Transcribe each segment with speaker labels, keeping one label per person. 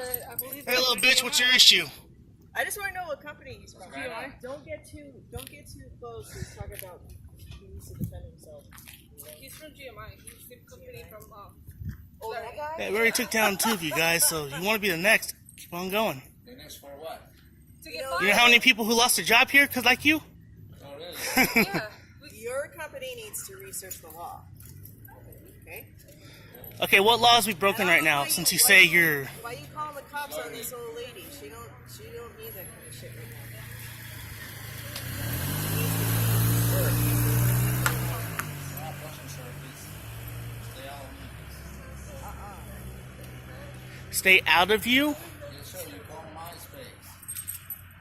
Speaker 1: but I believe.
Speaker 2: Hey, little bitch, what's your issue?
Speaker 3: I just want to know what company he's from.
Speaker 1: GMI?
Speaker 3: Don't get too close. He's talking about he needs to defend himself.
Speaker 1: He's from GMI. He's the company from.
Speaker 3: Oh, that guy?
Speaker 2: Hey, we already took down 2 of you guys, so you want to be the next. Keep on going.
Speaker 4: The next for what?
Speaker 1: To get
Speaker 2: You know how many people who lost their job here because like you?
Speaker 4: Oh, really?
Speaker 1: Yeah.
Speaker 3: Your company needs to research the law. Okay?
Speaker 2: Okay, what laws we broken right now since you say you're...
Speaker 3: Why you calling the cops on this old lady? She don't need that kind of shit right now.
Speaker 2: Stay out of you?
Speaker 4: Yes, sir. You call my space.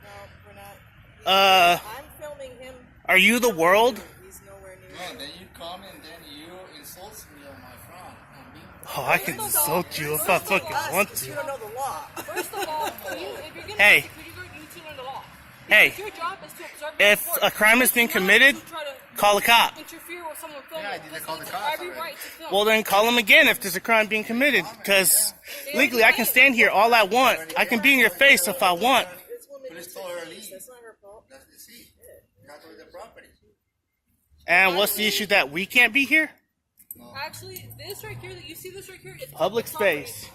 Speaker 3: No, we're not. I'm filming him.
Speaker 2: Are you the world?
Speaker 3: He's nowhere near.
Speaker 4: No, then you come and then you insult me on my front.
Speaker 2: Oh, I can insult you if I fucking want
Speaker 3: You
Speaker 2: to.
Speaker 3: don't know the law.
Speaker 1: First of all, if you're gonna
Speaker 2: Hey.
Speaker 1: be security guard, you need to learn the law.
Speaker 2: Hey,
Speaker 1: Your job is to observe
Speaker 2: if
Speaker 1: the court.
Speaker 2: a crime is being
Speaker 1: It's not
Speaker 2: committed,
Speaker 1: to try to
Speaker 2: call a cop.
Speaker 1: interfere with someone filming.
Speaker 4: Yeah, I did
Speaker 1: This
Speaker 4: call the
Speaker 1: is
Speaker 4: cops
Speaker 1: every
Speaker 4: already.
Speaker 1: right to film.
Speaker 2: Well, then call them again if there's a crime being committed. Because legally, I can stand here all I want. I can be in your face if I want.
Speaker 3: This woman
Speaker 4: Police told her to leave.
Speaker 3: That's not her fault.
Speaker 4: That's the seat. That's the property.
Speaker 2: And what's the issue that we can't be here?
Speaker 1: Actually, this right here, that you see this right here, it's
Speaker 2: Public
Speaker 1: property.
Speaker 2: space.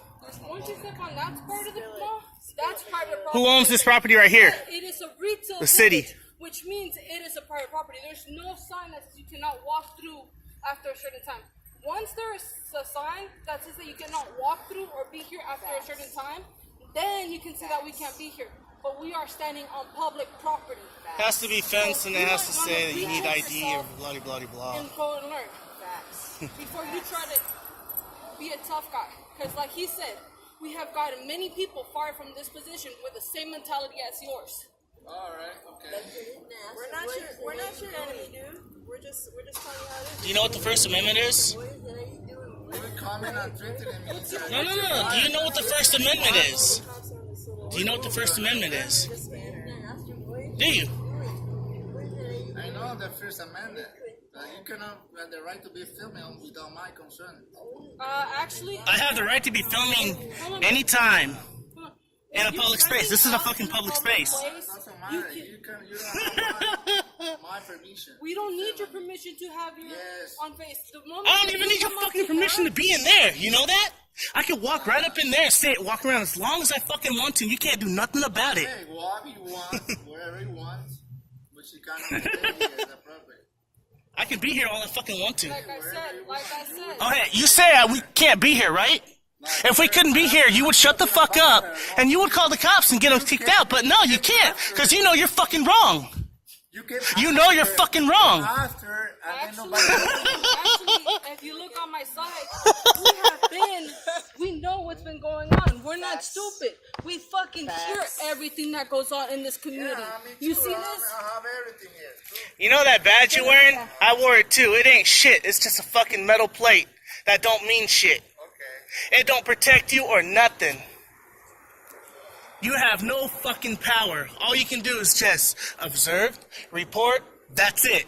Speaker 1: Once you step on that part of the mall, that's private property.
Speaker 2: Who owns this property right here?
Speaker 1: It is a retail
Speaker 2: The city.
Speaker 1: village, which means it is a private property. There's no sign that says you cannot walk through after a certain time. Once there is a sign that says that you cannot walk through or be here after a certain time, then you can say that we can't be here. But we are standing on public property.
Speaker 2: It has to be fenced and it has to say that you need ID or blah blah blah blah.
Speaker 1: And go and learn before you try to be a tough guy. Because like he said, we have gotten many people fired from this position with the same mentality as yours.
Speaker 4: All right. Okay.
Speaker 3: We're not your enemy, dude. We're just telling you how it is.
Speaker 2: Do you know what the First Amendment is?
Speaker 4: We're coming and treating me.
Speaker 2: No. Do you know what the First Amendment is? Do you know what the First Amendment is? Do you?
Speaker 4: I know the First Amendment. You cannot have the right to be filming without my consent.
Speaker 1: Actually,
Speaker 2: I have the right to be filming anytime in a public space. This is a fucking public space.
Speaker 4: Doesn't matter. You don't have my permission.
Speaker 1: we don't need your permission to have your
Speaker 4: Yes.
Speaker 1: on face. The moment
Speaker 2: I don't
Speaker 1: that
Speaker 2: even
Speaker 1: you
Speaker 2: need your
Speaker 1: come up
Speaker 2: fucking
Speaker 1: to
Speaker 2: permission to
Speaker 1: her-
Speaker 2: be in there. You know that? I can walk right up in there and stay, walk around as long as I fucking want to. You can't do nothing about it.
Speaker 4: Hey, walk you want, wherever you want, but you cannot stay here in the property.
Speaker 2: I can be here all I fucking want to.
Speaker 1: Like I said.
Speaker 2: Oh, hey, you say we can't be here, right? If we couldn't be here, you would shut the fuck up and you would call the cops and get them kicked out. But no, you can't, because you know you're fucking wrong. You know you're fucking wrong.
Speaker 4: After, and then
Speaker 1: Actually,
Speaker 4: nobody.
Speaker 1: if you look on my side, we know what's been going on. We're not stupid. We fucking hear everything that goes on in this community. You see this?
Speaker 4: I have everything here.
Speaker 2: You know that badge you're wearing? I wore it too. It ain't shit. It's just a fucking metal plate that don't mean shit.
Speaker 4: Okay.
Speaker 2: It don't protect you or nothing. You have no fucking power. All you can do is just observe, report, that's it.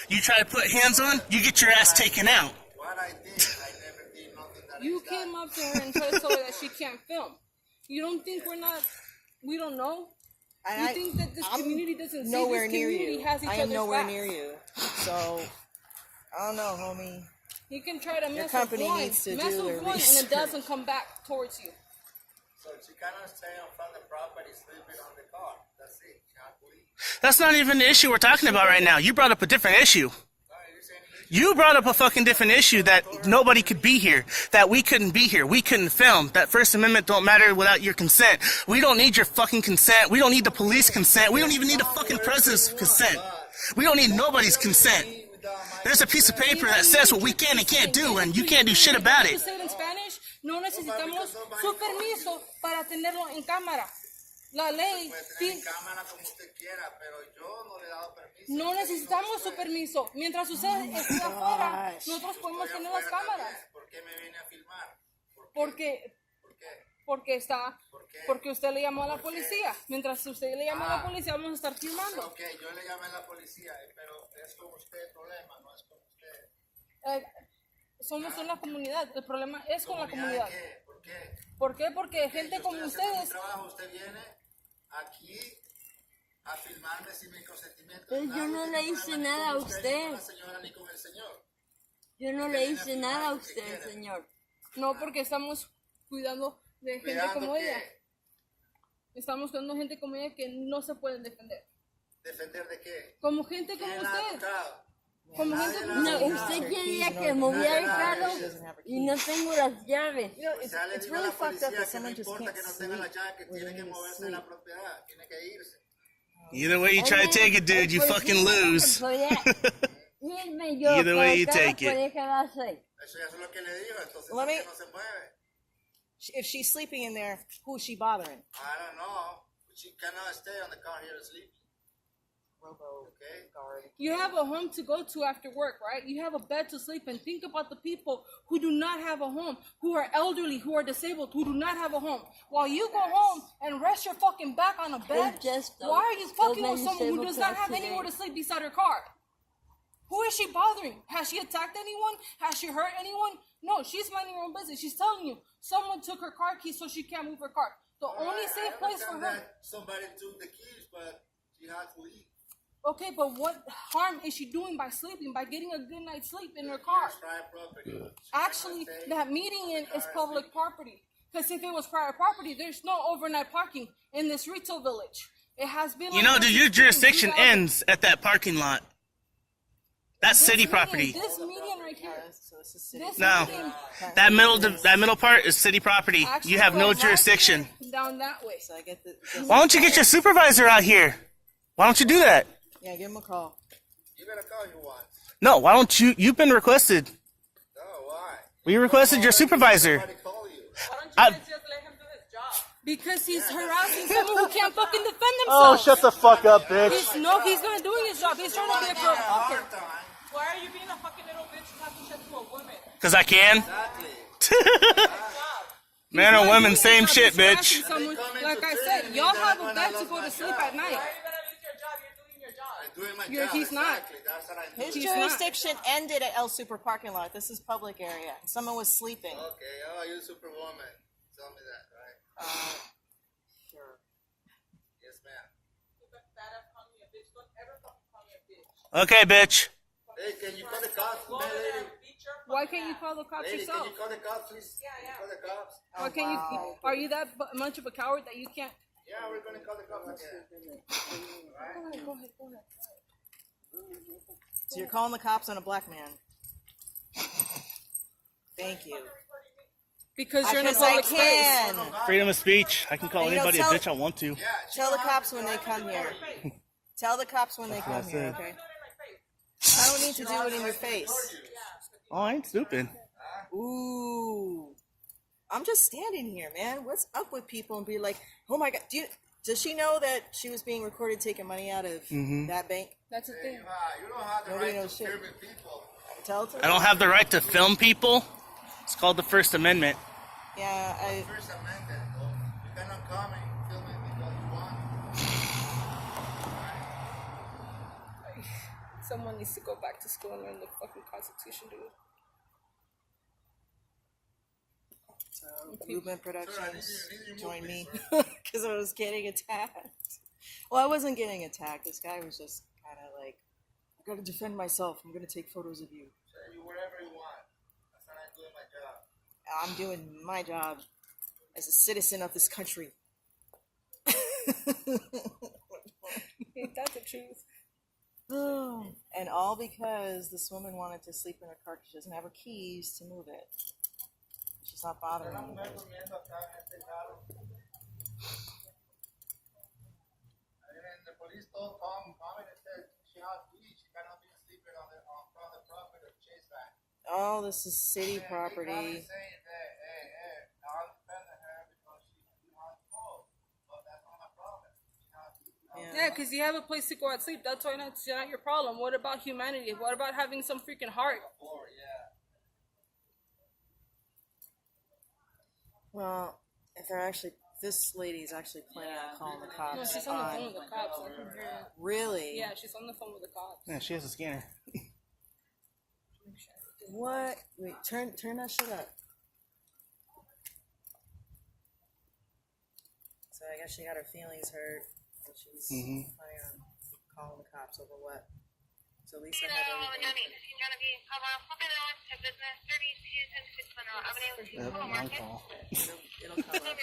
Speaker 2: You try to put hands on, you get your ass taken out.
Speaker 4: What I did, I never did nothing that
Speaker 1: You
Speaker 4: is that.
Speaker 1: came up to her and tried to tell her that she can't film. You don't think we don't know? You think that this community doesn't see
Speaker 3: Nowhere
Speaker 1: this
Speaker 3: near
Speaker 1: community
Speaker 3: you.
Speaker 1: has each
Speaker 3: I am
Speaker 1: other's
Speaker 3: nowhere
Speaker 1: backs.
Speaker 3: near you. So I don't know, homie.
Speaker 1: You can try to mess
Speaker 3: company
Speaker 1: with one,
Speaker 3: needs to
Speaker 1: mess
Speaker 3: do
Speaker 1: with
Speaker 3: their
Speaker 1: one, and
Speaker 3: research.
Speaker 1: it doesn't come back towards you.
Speaker 4: So she cannot stay on front of the property, sleeping on the car. That's it. She can't leave.
Speaker 2: That's not even the issue we're talking about right now. You brought up a different issue.
Speaker 4: No, you're saying
Speaker 2: You brought up a fucking different issue that nobody could be here, that we couldn't be here, we couldn't film, that First Amendment don't matter without your consent. We don't need your fucking consent. We don't need the police consent. We don't even need the fucking president's consent. We don't need nobody's consent. There's a piece of paper that says what we can and can't do, and you can't do shit about
Speaker 1: To
Speaker 2: it.
Speaker 1: say it in Spanish, no necesitamos su permiso para tenerlo en cámara. La ley,
Speaker 4: en cámara como usted quiera, pero yo no le he dado permiso.
Speaker 1: no necesitamos su permiso. Mientras usted esté afuera, nosotros podemos tener las cámaras.
Speaker 4: ¿Por qué me viene a filmar?
Speaker 1: Porque porque usted le llamó a la policía. Mientras usted le llama a la policía, vamos a estar filmando.
Speaker 4: Ok, yo le llamé a la policía, pero es con usted el problema, no es con usted.
Speaker 1: Somos una comunidad. El problema es con la comunidad.
Speaker 4: ¿Qué? ¿Por qué?
Speaker 1: ¿Por qué? Porque gente
Speaker 4: Yo
Speaker 1: como
Speaker 4: estoy haciendo mi
Speaker 1: ustedes.
Speaker 4: trabajo, usted viene aquí a filmarme sin mi consentimiento.
Speaker 5: Pero yo no le hice nada a usted.
Speaker 4: Ni con la señora ni con el señor.
Speaker 5: Yo no le hice nada a usted, señor.
Speaker 1: No, porque estamos cuidando de gente
Speaker 4: Cuidando
Speaker 1: como
Speaker 4: que-
Speaker 1: ella. Estamos cuidando de gente como ella que no se pueden defender.
Speaker 4: ¿Defender de qué?
Speaker 1: Como gente como
Speaker 4: ¿Quién la ha
Speaker 1: usted.
Speaker 4: tocado?
Speaker 1: Como gente como
Speaker 5: No,
Speaker 1: usted.
Speaker 5: usted quería que moviera el carro y no tengo las llaves.
Speaker 3: You know,
Speaker 4: O sea, le
Speaker 3: it's
Speaker 4: digo a
Speaker 3: really
Speaker 4: la
Speaker 3: fucked
Speaker 4: policía
Speaker 3: up that
Speaker 4: que no
Speaker 3: someone just
Speaker 4: importa
Speaker 3: can't
Speaker 4: que no tenga la
Speaker 3: sleep
Speaker 4: llave, que
Speaker 3: when
Speaker 4: tiene que
Speaker 3: they're
Speaker 4: moverse de
Speaker 3: asleep.
Speaker 4: la propiedad, tiene que irse.
Speaker 2: Either way you try to take it, dude, you fucking lose. Either way you take it.
Speaker 4: Eso ya es lo que le digo, entonces
Speaker 3: Let
Speaker 4: ¿por
Speaker 3: me-
Speaker 4: qué no se mueve?
Speaker 3: If she's sleeping in there, who's she bothering?
Speaker 4: I don't know. She cannot stay on the car here sleeping. Okay?
Speaker 1: You have a home to go to after work, right? You have a bed to sleep in. Think about the people who do not have a home, who are elderly, who are disabled, who do not have a home. While you go home and rest your fucking back on a bed, why are you fucking with someone who does not have anywhere to sleep beside her car? Who is she bothering? Has she attacked anyone? Has she hurt anyone? No, she's minding her own business. She's telling you someone took her car keys so she can't move her car. The only safe place for her.
Speaker 4: Somebody took the keys, but she had to leave.
Speaker 1: Okay, but what harm is she doing by sleeping, by getting a good night's sleep in her car?
Speaker 4: It's private property.
Speaker 1: Actually, that meeting is public property. Because if it was private property, there's no overnight parking in this retail village. It has been.
Speaker 2: You
Speaker 1: like
Speaker 2: know,
Speaker 1: that
Speaker 2: dude,
Speaker 1: since
Speaker 2: your jurisdiction
Speaker 1: 2000.
Speaker 2: ends at that parking lot. That's
Speaker 1: This
Speaker 2: city
Speaker 1: median-
Speaker 2: property.
Speaker 1: This median right here.
Speaker 3: So this is city.
Speaker 1: This
Speaker 2: No,
Speaker 1: median
Speaker 2: that middle part is city property.
Speaker 1: actually
Speaker 2: You have no
Speaker 1: goes right
Speaker 2: jurisdiction.
Speaker 1: here Down that way.
Speaker 3: So I get the.
Speaker 2: Why don't you get your supervisor out here? Why don't you do that?
Speaker 3: Yeah, give him a call.
Speaker 4: You better call you once.
Speaker 2: No, why don't you? You've been requested.
Speaker 4: No, why?
Speaker 2: We requested your supervisor.
Speaker 4: Somebody call you.
Speaker 2: I,
Speaker 1: Because he's harassing someone who can't fucking defend
Speaker 2: oh,
Speaker 1: themselves.
Speaker 2: shut the fuck up, bitch.
Speaker 1: He's not doing his job. He's trying to be a fucker.
Speaker 4: Hard time.
Speaker 6: Why are you being a fucking little bitch talking shit to a woman?
Speaker 2: Because I can.
Speaker 4: Exactly.
Speaker 2: Man or
Speaker 1: He's not
Speaker 2: women,
Speaker 1: doing
Speaker 2: same
Speaker 1: his job.
Speaker 2: shit,
Speaker 1: He's harassing
Speaker 2: bitch.
Speaker 1: someone.
Speaker 4: They come
Speaker 1: Like
Speaker 4: into
Speaker 1: I
Speaker 4: training
Speaker 1: said,
Speaker 4: me
Speaker 1: y'all
Speaker 4: that
Speaker 1: have a
Speaker 4: when I
Speaker 1: bed to
Speaker 4: lost
Speaker 1: go
Speaker 4: my
Speaker 1: to sleep
Speaker 4: job.
Speaker 1: at night.
Speaker 6: Why are you gonna lose your job? You're doing your job.
Speaker 4: I'm doing my
Speaker 1: You're-
Speaker 4: job.
Speaker 1: he's not.
Speaker 4: Exactly. That's what I do.
Speaker 3: His
Speaker 1: He's
Speaker 3: jurisdiction ended at El Super parking lot. This is public area. Someone was sleeping.
Speaker 4: Okay, oh, you superwoman. Tell me that, right?
Speaker 3: Sure.
Speaker 4: Yes, ma'am.
Speaker 6: You got fat ass call me a bitch. Don't ever fucking call me a bitch.
Speaker 2: Okay, bitch.
Speaker 4: Hey, can you call the cops,
Speaker 6: Go
Speaker 4: man,
Speaker 6: over there
Speaker 4: lady?
Speaker 6: and beat your
Speaker 1: Why
Speaker 6: fucking
Speaker 1: can't you
Speaker 6: ass.
Speaker 1: call the cops
Speaker 4: Lady,
Speaker 1: yourself?
Speaker 4: can you call the cops, please?
Speaker 6: Yeah, yeah.
Speaker 4: Call the cops.
Speaker 1: Why can't you? Are you that much of a coward that you can't?
Speaker 4: Yeah, we're gonna call the cops again.
Speaker 1: Go ahead.
Speaker 3: So you're calling the cops on a black man. Thank you.
Speaker 1: Because you're in a
Speaker 3: Because I
Speaker 1: public space.
Speaker 3: can.
Speaker 2: Freedom of speech. I can call
Speaker 3: And you know,
Speaker 2: anybody a
Speaker 3: tell-
Speaker 2: bitch I want to.
Speaker 4: Yeah,
Speaker 3: Tell the cops when they come here. Tell the cops when they
Speaker 2: what I
Speaker 3: come here,
Speaker 2: said.
Speaker 3: okay? I don't need to do it in your face.
Speaker 2: Oh, I ain't stupid.
Speaker 3: Ooh. I'm just standing here, man. What's up with people and be like, oh my god, does she know that she was being recorded taking money out of that bank?
Speaker 1: That's the thing.
Speaker 4: you don't have the
Speaker 3: Nobody
Speaker 4: right to
Speaker 3: knows shit.
Speaker 4: film people.
Speaker 3: Tell it to
Speaker 2: I don't have the right to film people. It's called the First Amendment.
Speaker 3: Yeah,
Speaker 4: First Amendment, though. You cannot come and film it because you want.
Speaker 1: Someone needs to go back to school and learn the fucking Constitution, dude.
Speaker 3: so Movement Productions
Speaker 4: Sir, I need you
Speaker 3: joined
Speaker 4: move
Speaker 3: me
Speaker 4: this,
Speaker 3: because I was getting attacked. Well, I wasn't getting attacked. This guy was just kind of like, I gotta defend myself. I'm gonna take photos of you.
Speaker 4: Say you whatever you want. That's not doing my job.
Speaker 3: I'm doing my job as a citizen of this country.
Speaker 1: Ain't that the truth?
Speaker 3: And all because this woman wanted to sleep in her car because she doesn't have her keys to move it. She's not bothering me.
Speaker 4: Una mujer durmiendo acá en este carro. And the police told come and said she has keys. She cannot be sleeping on front of the property of Chase Bank.
Speaker 3: Oh, this is city
Speaker 4: And
Speaker 3: property.
Speaker 4: He saying that, hey, I'm defending her because she has clothes. But that's not my problem. She has
Speaker 1: Yeah, because you have a place to go at sleep. That's why it's not your problem. What about humanity? What about having some freaking heart?
Speaker 4: floor, yeah.
Speaker 3: Well, if they're actually, this lady's actually planning on calling the
Speaker 1: No,
Speaker 3: cops.
Speaker 1: she's on the phone with the cops. I can hear it.
Speaker 3: Really?
Speaker 1: Yeah, she's on the phone with the cops.
Speaker 2: Yeah, she has a scanner.
Speaker 3: What? Wait, turn that shit up. So I guess she got her feelings hurt. So she's planning on calling the cops over what? So Lisa had everything.
Speaker 2: Yep, on call.
Speaker 3: It'll come up.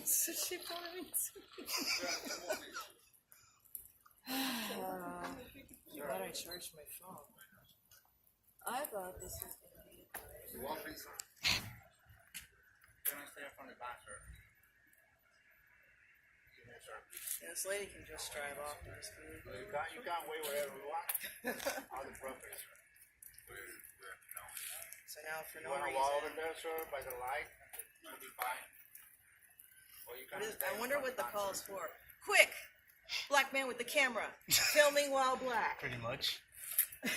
Speaker 3: So she probably glad I charged my phone. I thought this was gonna be.
Speaker 4: You want me, sir? Can I stay up on the back, sir? Yes, sir.
Speaker 3: This lady can just drive off and just leave.
Speaker 4: You can't wait wherever you want. All the property, sir.
Speaker 3: So now for
Speaker 4: You
Speaker 3: no
Speaker 4: want to walk over
Speaker 3: reason.
Speaker 4: there, sir, by the light? You'll be fine. Or you can stay
Speaker 3: I
Speaker 4: in
Speaker 3: wonder
Speaker 4: front
Speaker 3: what the
Speaker 4: back,
Speaker 3: call's
Speaker 4: sir.
Speaker 3: for. Quick! Black man with the camera. Filming while black.
Speaker 2: Pretty much.
Speaker 3: I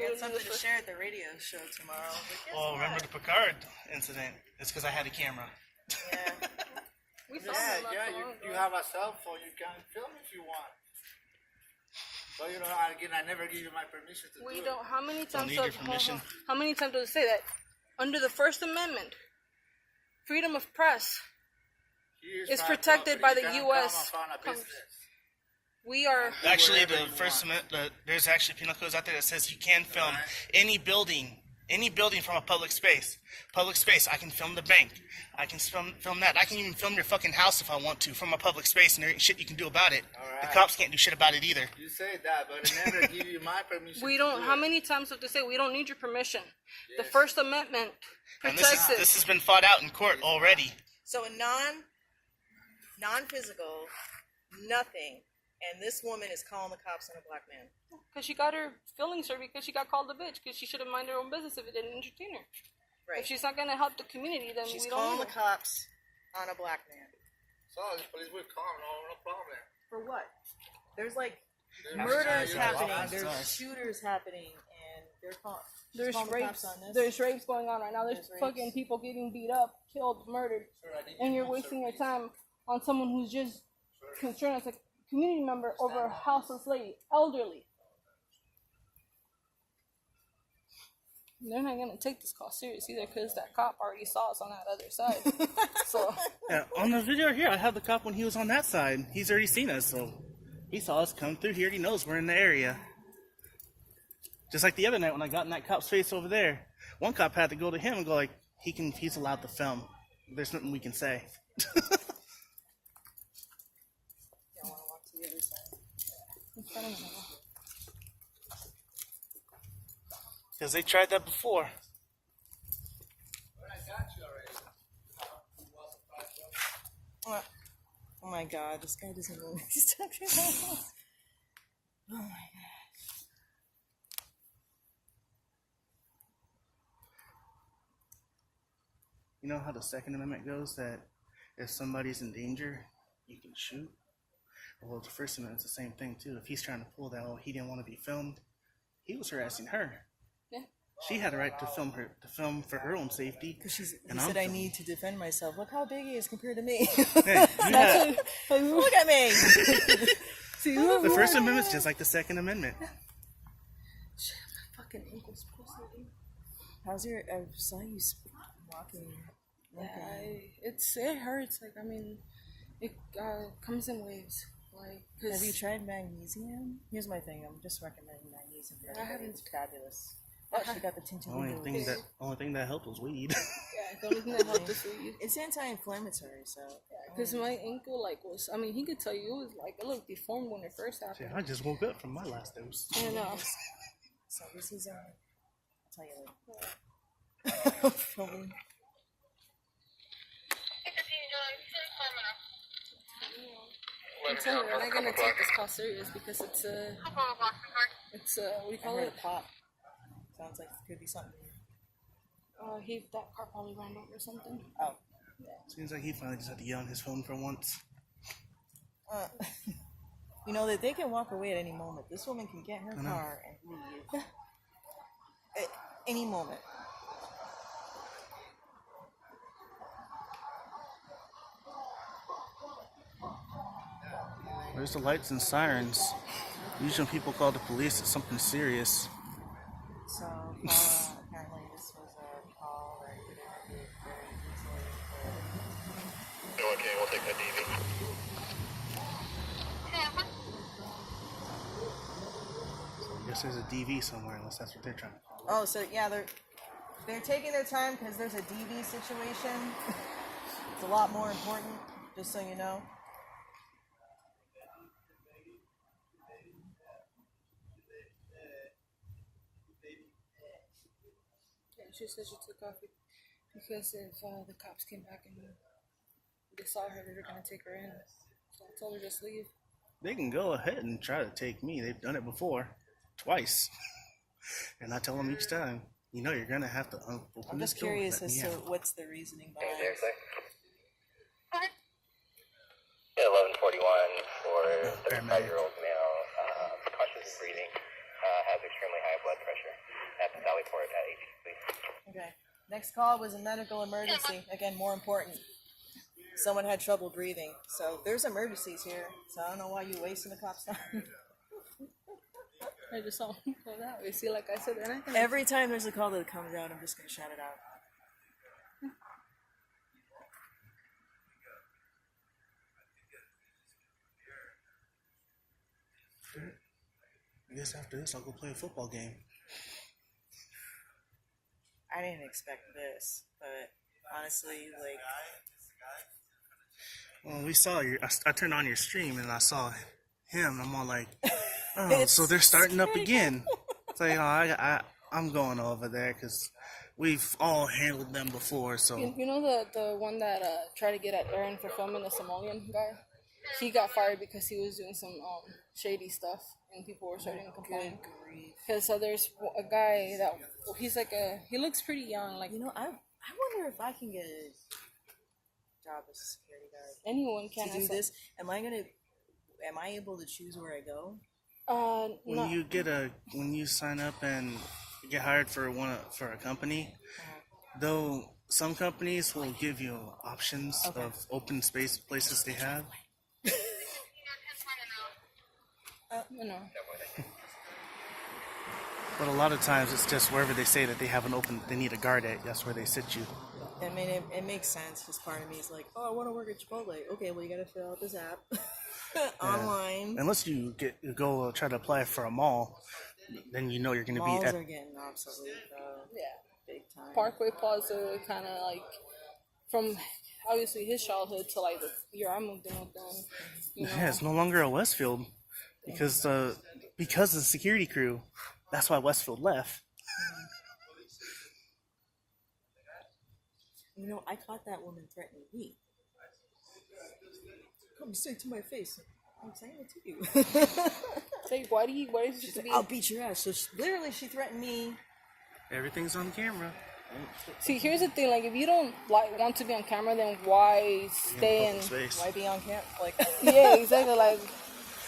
Speaker 3: got something to share at the radio show tomorrow. But guess
Speaker 2: Well,
Speaker 3: what?
Speaker 2: remember the Picard incident? It's because I had a camera.
Speaker 3: Yeah.
Speaker 1: We
Speaker 4: Yeah,
Speaker 1: filmed it
Speaker 4: yeah,
Speaker 1: not so long
Speaker 4: you
Speaker 1: ago.
Speaker 4: have a cell phone, you can film if you want. But you know, again, I never give you my permission to
Speaker 1: We
Speaker 4: do
Speaker 1: don't. How many times?
Speaker 2: need your permission.
Speaker 1: How many times does it say that? Under the First Amendment, freedom of press.
Speaker 4: it.
Speaker 1: It's
Speaker 4: Here's
Speaker 1: protected
Speaker 4: property.
Speaker 1: by the
Speaker 4: You cannot
Speaker 1: US
Speaker 4: come and
Speaker 1: Congress.
Speaker 4: business.
Speaker 1: We are.
Speaker 2: Actually,
Speaker 4: wherever
Speaker 2: the
Speaker 4: you
Speaker 2: First
Speaker 4: want.
Speaker 2: Amendment, there's actually penal codes out there that says you can film any building from a public space. Public space, I can film the bank. I can film that. I can even film your fucking house if I want to from a public space, and there ain't shit you can do about it. The
Speaker 4: Alright.
Speaker 2: cops can't do shit about it either.
Speaker 4: You say that, but I never give you my permission.
Speaker 1: We
Speaker 4: to
Speaker 1: don't.
Speaker 4: do
Speaker 1: How
Speaker 4: it.
Speaker 1: many times have to say we don't need your permission? The
Speaker 4: Yes.
Speaker 1: First Amendment
Speaker 2: And
Speaker 1: protects
Speaker 2: this has been fought out in court already.
Speaker 3: So a non-physical, nothing, and this woman is calling the cops on a black man.
Speaker 1: because she got her feelings hurt because she got called a bitch because she should have minded her own business if it didn't entertain her.
Speaker 3: Right.
Speaker 1: If she's not gonna help the community, then
Speaker 3: She's
Speaker 1: we don't
Speaker 3: calling
Speaker 1: need
Speaker 3: the
Speaker 1: her.
Speaker 3: cops on a black man.
Speaker 4: So the police will come, no problem.
Speaker 3: For what? There's like
Speaker 4: There's-
Speaker 3: murders
Speaker 4: you're
Speaker 3: happening.
Speaker 4: right.
Speaker 3: There's shooters happening, and they're calling.
Speaker 1: There's
Speaker 3: calling the
Speaker 1: rapes.
Speaker 3: cops on this.
Speaker 1: There's rapes going on right now. There's
Speaker 3: There's
Speaker 1: fucking
Speaker 3: rapes.
Speaker 1: people getting beat up, killed, murdered, and you're wasting your time on someone who's just concerned as a community member over a houseless lady, elderly. They're not gonna take this call serious either because that cop already saw us on that other side. So
Speaker 2: Yeah, on the video here, I have the cop when he was on that side. He's already seen us, so he saw us come through. He already knows we're in the area. Just like the other night when I got in that cop's face over there. One cop had to go to him and go like, he's allowed to film. There's nothing we can say.
Speaker 3: Don't want to walk to the other side.
Speaker 2: Because they tried that before.
Speaker 3: Oh my god, this guy doesn't know what he's talking about. Oh my god.
Speaker 2: You know how the Second Amendment goes that if somebody's in danger, you can shoot? Well, the First Amendment's the same thing too. If he's trying to pull that, oh, he didn't want to be filmed, he was harassing her.
Speaker 1: yeah.
Speaker 2: She had a right to film for her own safety.
Speaker 3: Because he
Speaker 2: And
Speaker 3: said
Speaker 2: I'm
Speaker 3: I
Speaker 2: filming.
Speaker 3: need to defend myself. Look how big he is compared to me.
Speaker 2: Hey, you had-
Speaker 3: Look at me.
Speaker 1: See,
Speaker 2: the First Amendment's just like the Second Amendment.
Speaker 1: fucking ankles pulsating.
Speaker 3: How's your? I saw you walking.
Speaker 1: It hurts. Like, I mean, it comes in waves. Like,
Speaker 3: Have you tried magnesium? Here's my thing. I'm just recommending magnesium. For everybody.
Speaker 1: haven't.
Speaker 3: It's fabulous. Oh, she got the tinted
Speaker 2: Only
Speaker 3: windows.
Speaker 2: thing that helped was weed.
Speaker 1: Yeah, the only thing that helped us weed.
Speaker 3: It's anti-inflammatory, so.
Speaker 1: Because my ankle, like, was, I mean, he could tell you, it was like, it looked deformed when it first happened.
Speaker 2: I just woke up from my last dose.
Speaker 1: And,
Speaker 3: So this is I'll tell you later. Filming.
Speaker 1: I'm telling you, we're not gonna take this call serious because it's what do you
Speaker 3: I
Speaker 1: call
Speaker 3: heard
Speaker 1: it?
Speaker 3: a pop. Sounds like it could be something.
Speaker 1: That car probably ran over something.
Speaker 3: Oh.
Speaker 2: Seems like he finally just had to get on his phone for once.
Speaker 3: You know that they can walk away at any moment. This woman can get in her
Speaker 2: I know.
Speaker 3: car and leave at any moment.
Speaker 2: Where's the lights and sirens? Usually when people call the police, it's something serious.
Speaker 3: So apparently this was a call that
Speaker 2: Guess there's a DV somewhere, unless that's what they're trying to call it.
Speaker 3: Oh, so yeah, they're taking their time because there's a DV situation. It's a lot more important, just so you know.
Speaker 1: Yeah, she said she took off because if the cops came back and they saw her, they were gonna take her in. So I told her just leave.
Speaker 2: They can go ahead and try to take me. They've done it before. Twice. And I tell them each time, you know, you're going to have to open
Speaker 3: I'm
Speaker 2: this
Speaker 3: just
Speaker 2: door.
Speaker 3: curious
Speaker 2: Let
Speaker 3: as
Speaker 2: me
Speaker 3: to
Speaker 2: out.
Speaker 3: what's the reasoning behind it.
Speaker 7: Seriously? 1141 for 35-year-old male, conscious of breathing, has extremely high blood pressure. At the Valley Port at 18, please.
Speaker 3: Okay. Next call was a medical emergency. Again, more important. Someone had trouble breathing. So there's emergencies here. So I don't know why you wasting the cops' time.
Speaker 1: I just saw him go that way. See, like I said, and I can
Speaker 3: Every time there's a call that comes out, I'm just going to shout it out.
Speaker 2: I guess after this, I'll go play a football game.
Speaker 3: I didn't expect this, but honestly, like,
Speaker 2: Well, we saw I turned on your stream and I saw him. I'm all like, oh, so they're starting up again. It's like, oh, I'm going over there because we've all handled them before. So
Speaker 1: You know the one that tried to get at Aaron for filming the Somalian guy? He got fired because he was doing some shady stuff and people were starting to complain. Because so there's a guy that he's like he looks pretty young. Like,
Speaker 3: you know, I wonder if I can get a job as a security guard.
Speaker 1: anyone can
Speaker 3: To do this, am I able to choose where I go?
Speaker 2: when you sign up and get hired for a company, though some companies will give you options of open space places they have.
Speaker 1: You know.
Speaker 2: But a lot of times it's just wherever they say that they need a guard at, that's where they sit you.
Speaker 3: I mean, it makes sense. Because part of me is like, oh, I want to work at Chipotle. Okay, well, you got to fill out this app online.
Speaker 2: Unless you go try to apply for a mall, then you know you're going to be
Speaker 3: Malls
Speaker 2: at.
Speaker 3: are getting obsolete, though.
Speaker 1: Yeah.
Speaker 3: Big time.
Speaker 1: Parkway Plaza kind of like from obviously his childhood to like the year I moved in with them. You know?
Speaker 2: Yeah, it's no longer a Westfield because of the security crew. That's why Westfield left.
Speaker 3: You know, I caught that woman threatening me. Come say it to my face. I'm saying it to you.
Speaker 1: Say, why did you
Speaker 3: She's like, I'll beat your ass. So she threatened me.
Speaker 2: Everything's on camera.
Speaker 1: See, here's the thing. Like, if you don't want to be on camera, then why stay in?
Speaker 2: Space.
Speaker 3: Why be on camera? Like,
Speaker 1: Yeah, exactly. Like,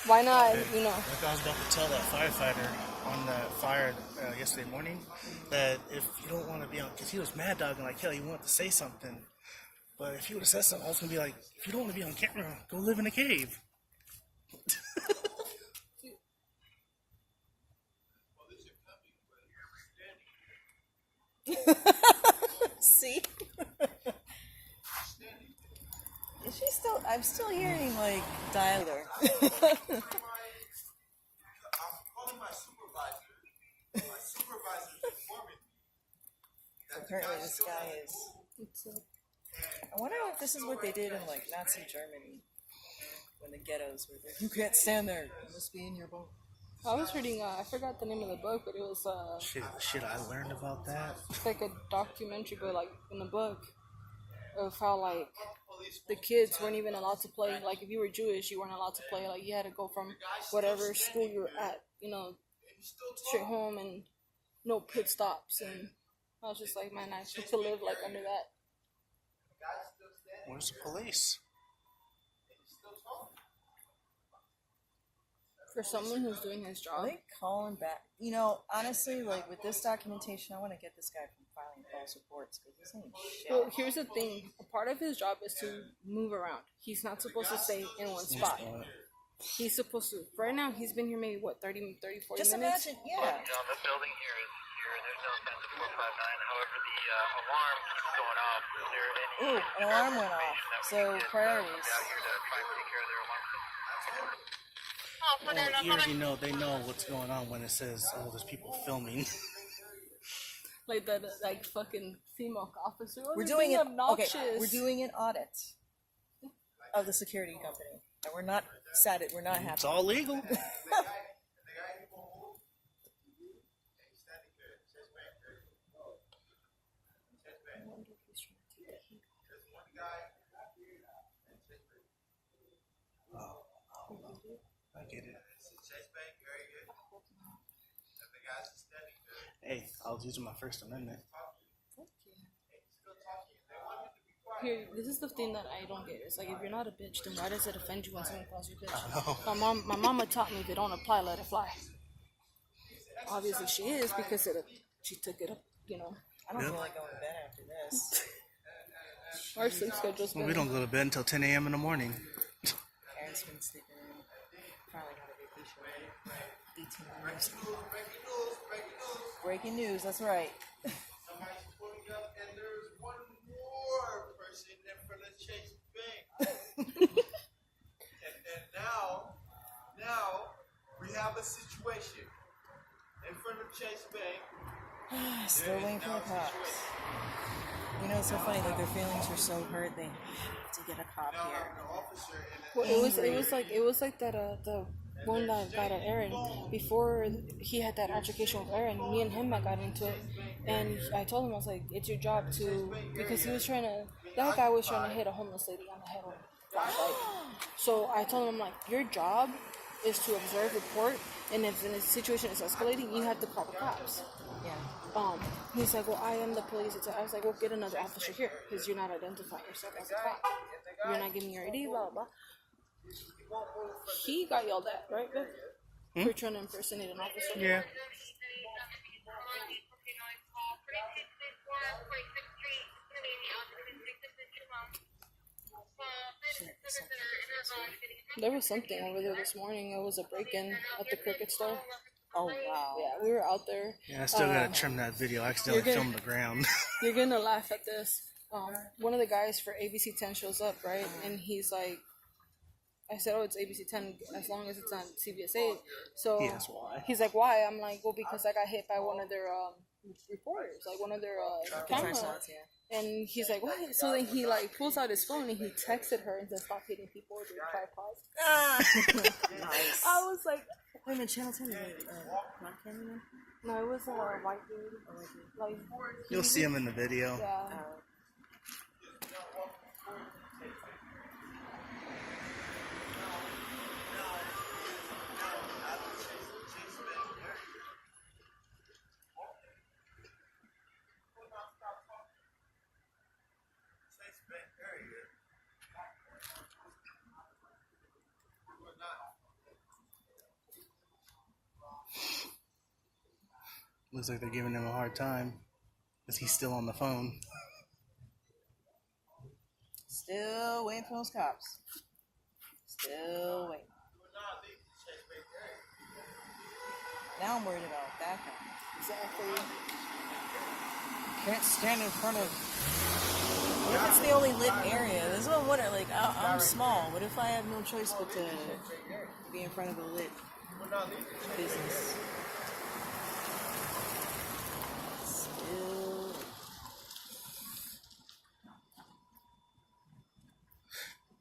Speaker 1: why not? You know.
Speaker 2: Like I was about to tell that firefighter on the fire yesterday morning that if you don't want to be on, because he was mad dogging like hell, he wanted to say something, but if he would have said something, I was gonna be like, if you don't want to be on camera, go live in a cave.
Speaker 3: see? Is she still? I'm still hearing like dialer.
Speaker 4: I'm calling my supervisor. My supervisor is informing me.
Speaker 3: Apparently, this guy is. I wonder if this is what they did in like Nazi Germany when the ghettos were there. You can't stand there. You must be in your boat.
Speaker 1: I was reading. I forgot the name of the book, but it was
Speaker 2: Shit, I learned about that.
Speaker 1: it's like a documentary, but like in the book of how like the kids weren't even allowed to play. Like if you were Jewish, you weren't allowed to play. Like you had to go from whatever school you were at, you know, straight home and no pit stops. And I was just like, man, I should to live like under that.
Speaker 2: Where's the police?
Speaker 1: For someone who's doing his
Speaker 3: Are
Speaker 1: job.
Speaker 3: they calling back? You know, honestly, like with this documentation, I want to get this guy from filing false reports because this ain't shit.
Speaker 1: Well, here's the thing. A part of his job is to move around. He's not supposed to stay in one spot. He's supposed to. Right now, he's been here maybe, 30, 40
Speaker 3: Just
Speaker 1: minutes?
Speaker 3: imagine, yeah.
Speaker 7: John, the building here is There's no sense of 459. However, the alarm keeps going off. Is there any
Speaker 3: Ooh, an alarm went off. So priorities.
Speaker 7: out here to try and take care of their alarm system?
Speaker 2: Well, you already know, they know what's going on when it says, oh, there's people filming.
Speaker 1: Like the like fucking female officer. Oh,
Speaker 3: We're
Speaker 1: they're
Speaker 3: doing
Speaker 1: being
Speaker 3: it. Okay,
Speaker 1: obnoxious.
Speaker 3: we're doing an audit of the security company, and we're not sad. We're not happy.
Speaker 2: It's all legal. I get it. Hey, I was using my First Amendment.
Speaker 1: Here, this is the thing that I don't get. It's like if you're not a bitch, then why does it offend you when someone calls you a bitch? My mama taught me if it don't apply, let it fly. Obviously, she is because she took it up. You know,
Speaker 3: I don't feel like going to bed after this.
Speaker 1: our sleep schedule's
Speaker 2: Well,
Speaker 1: been.
Speaker 2: we don't go to bed until 10 a.m. in the morning.
Speaker 3: Aaron's been sleeping in. Probably got a vacation. 18 hours. Breaking news. That's right.
Speaker 4: Somebody's pulling up, and there's one more person in front of Chase Bank. and now we have a situation in front of Chase Bank.
Speaker 3: Still waiting for the cops. You know, it's so funny. Like their feelings are so hurt, they have to get a cop here.
Speaker 1: Well, it was like that the one that got at Aaron before he had that altercation with Aaron. Me and him got into it, and I told him, I was like, it's your job to, because he was trying to, that guy was trying to hit a homeless lady on the head with a flashlight. So I told him, I'm like, your job is to observe, report, and if the situation is escalating, you have to call the cops.
Speaker 3: Yeah.
Speaker 1: He's like, well, I am the police. I was like, well, get another officer here, because you're not identifying yourself as a cop. You're not giving your ID, blah, blah, blah. He got yelled at, right, Vic? For trying to impersonate an officer.
Speaker 2: Yeah.
Speaker 1: There was something over there this morning. It was a break-in at the Cricket store.
Speaker 3: Oh wow.
Speaker 1: Yeah, we were out there.
Speaker 2: Yeah, I still gotta trim that video. I accidentally filmed the ground.
Speaker 1: You're gonna laugh at this. One of the guys for ABC 10 shows up, right? And he's like, I said, oh, it's ABC 10 as long as it's on CBS 8. So
Speaker 2: Yes, why?
Speaker 1: he's like, why? I'm like, well, because I got hit by one of their reporters, like one of their camera. And he's like, what? So then he like pulls out his phone and he texted her and said, stop hitting people with your tripod.
Speaker 3: Nice.
Speaker 1: I was like,
Speaker 3: Wait a minute, Channel 10 is not cameraman?
Speaker 1: no, it was a white dude. Like,
Speaker 2: You'll see him in the video.
Speaker 1: yeah.
Speaker 2: Looks like they're giving him a hard time because he's still on the phone.
Speaker 3: Still waiting for those cops. Still waiting. Now I'm worried about that guy.
Speaker 1: Exactly.
Speaker 3: Can't stand in front of. What if it's the only lit area? This is what I'm wondering. Like, I'm small. What if I have no choice but to be in front of a lit business? Still.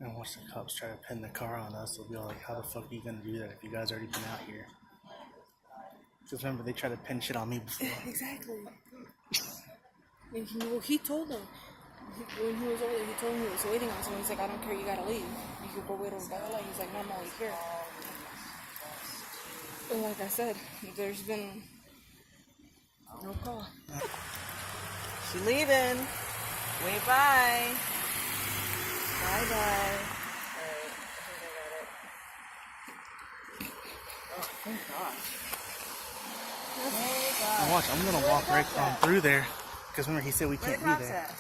Speaker 2: And once the cops try to pin the car on us, they'll be all like, how the fuck are you gonna do that if you guys already been out here? Because remember, they tried to pin shit on me before.
Speaker 1: Exactly. And he told him, when he was over there, he told him he was waiting on someone. He's like, I don't care, you gotta leave. You can go wait over by the light. He's like, no, I'm always here. And like I said, there's been no call.
Speaker 3: She leaving. Wait, bye. Bye-bye. Alright, I think I got it. Oh, thank gosh. Thank God.
Speaker 2: Now watch, I'm gonna walk right on through there. Because remember, he said we
Speaker 3: Where
Speaker 2: can't
Speaker 3: the
Speaker 2: be
Speaker 3: cops
Speaker 2: there.
Speaker 3: at?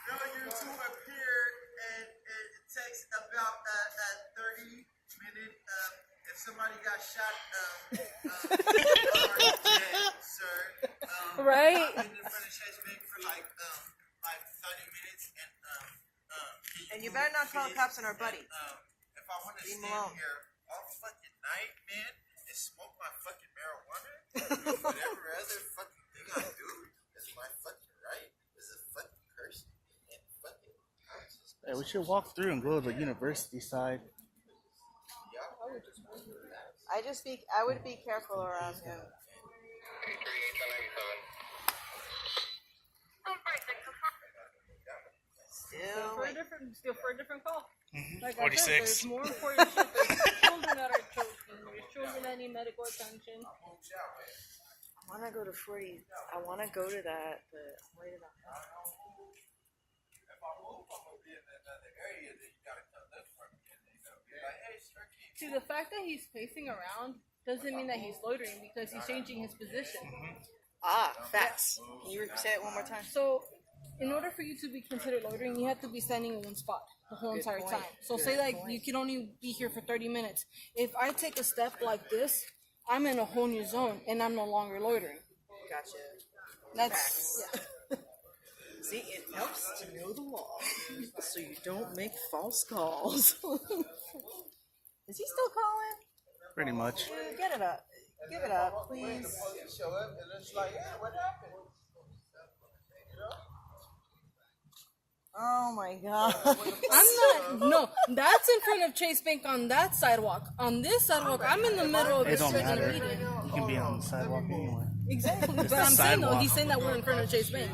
Speaker 4: No, you two appear, and it takes about 30 minutes. If somebody got shot, or dead, sir.
Speaker 1: Right?
Speaker 4: I've been in front of Chase Bank for like 30 minutes,
Speaker 3: And you better not call the cops on our buddy.
Speaker 4: if I want to
Speaker 3: Leave him
Speaker 4: stand
Speaker 3: alone.
Speaker 4: here all fucking night, man, and smoke my fucking marijuana, and whatever other fucking thing I do is my fucking right, is a fucking curse, and fucking.
Speaker 2: Hey, we should walk through and go to the university side.
Speaker 3: I would be careful around him.
Speaker 1: Still for a different call. Like
Speaker 2: 46.
Speaker 1: I said, there's more important shit. There's children that are choking. There's children that need medical attention.
Speaker 3: I want to go to 40. I want to go to that, but wait a minute.
Speaker 4: If I move, I'm gonna be in another area that you gotta come look for me, and they're gonna be like, hey, sir, can you
Speaker 1: See, the fact that he's facing around doesn't mean that he's loitering because he's changing his position.
Speaker 3: Facts. Can you say it one more time?
Speaker 1: So, in order for you to be considered loitering, you have to be standing in one spot the whole entire
Speaker 3: point.
Speaker 1: time. So, say like you can only be here for 30 minutes. If I take a step like this, I'm in a whole new zone and I'm no longer loitering.
Speaker 3: Gotcha.
Speaker 1: That's yeah.
Speaker 3: See, it helps to know the law so you don't make false calls. Is he still calling?
Speaker 2: Pretty much.
Speaker 3: Dude, get it up. Give it up, please.
Speaker 4: police show up, and it's like, hey, what happened?
Speaker 3: Oh my god.
Speaker 1: I'm not. No, that's in front of Chase Bank on that sidewalk. On this sidewalk, I'm in the middle of
Speaker 2: It
Speaker 1: this
Speaker 2: don't
Speaker 1: regular
Speaker 2: matter.
Speaker 1: meeting.
Speaker 2: You can be on the sidewalk anywhere.
Speaker 1: Exactly. But
Speaker 2: the
Speaker 1: I'm saying though,
Speaker 2: sidewalk.
Speaker 1: he's saying that we're in front of Chase Bank.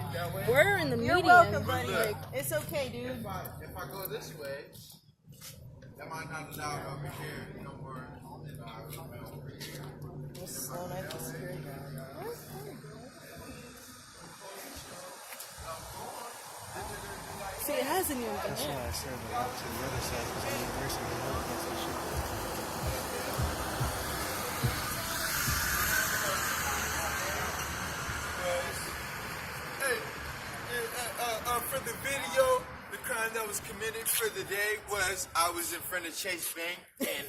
Speaker 1: We're in the
Speaker 3: You're
Speaker 1: median.
Speaker 3: welcome, buddy.
Speaker 1: Like,
Speaker 3: It's okay, dude.
Speaker 4: If I go this way, am I not allowed over here no more?
Speaker 3: Slow night for security.
Speaker 1: see, it hasn't even been
Speaker 2: That's
Speaker 1: there.
Speaker 2: why I said we walk to the other side because the university will help against that shit.
Speaker 4: For the video, the crime that was committed for the day was I was in front of Chase Bank, and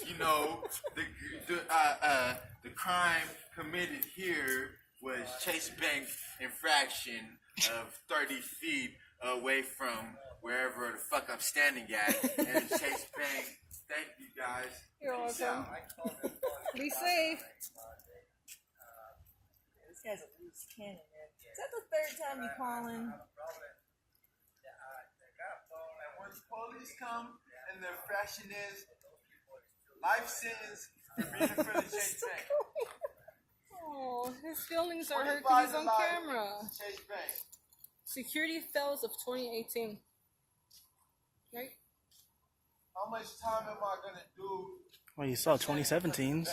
Speaker 4: you know, the crime committed here was Chase Bank infraction of 30 feet away from wherever the fuck I'm standing at, and Chase Bank. Thank you guys.
Speaker 1: You're
Speaker 4: Peace
Speaker 1: welcome.
Speaker 4: out.
Speaker 1: Be safe.
Speaker 3: This guy's a loose cannon, man. Is that the third time you calling?
Speaker 4: And when police come and the infraction is life sentence for being in front of Chase Bank.
Speaker 1: Oh, his feelings are hurt because he's on camera.
Speaker 4: Chase Bank.
Speaker 1: Security fails of 2018. Right?
Speaker 4: How much time am I gonna do?
Speaker 2: Well, you saw 2017's.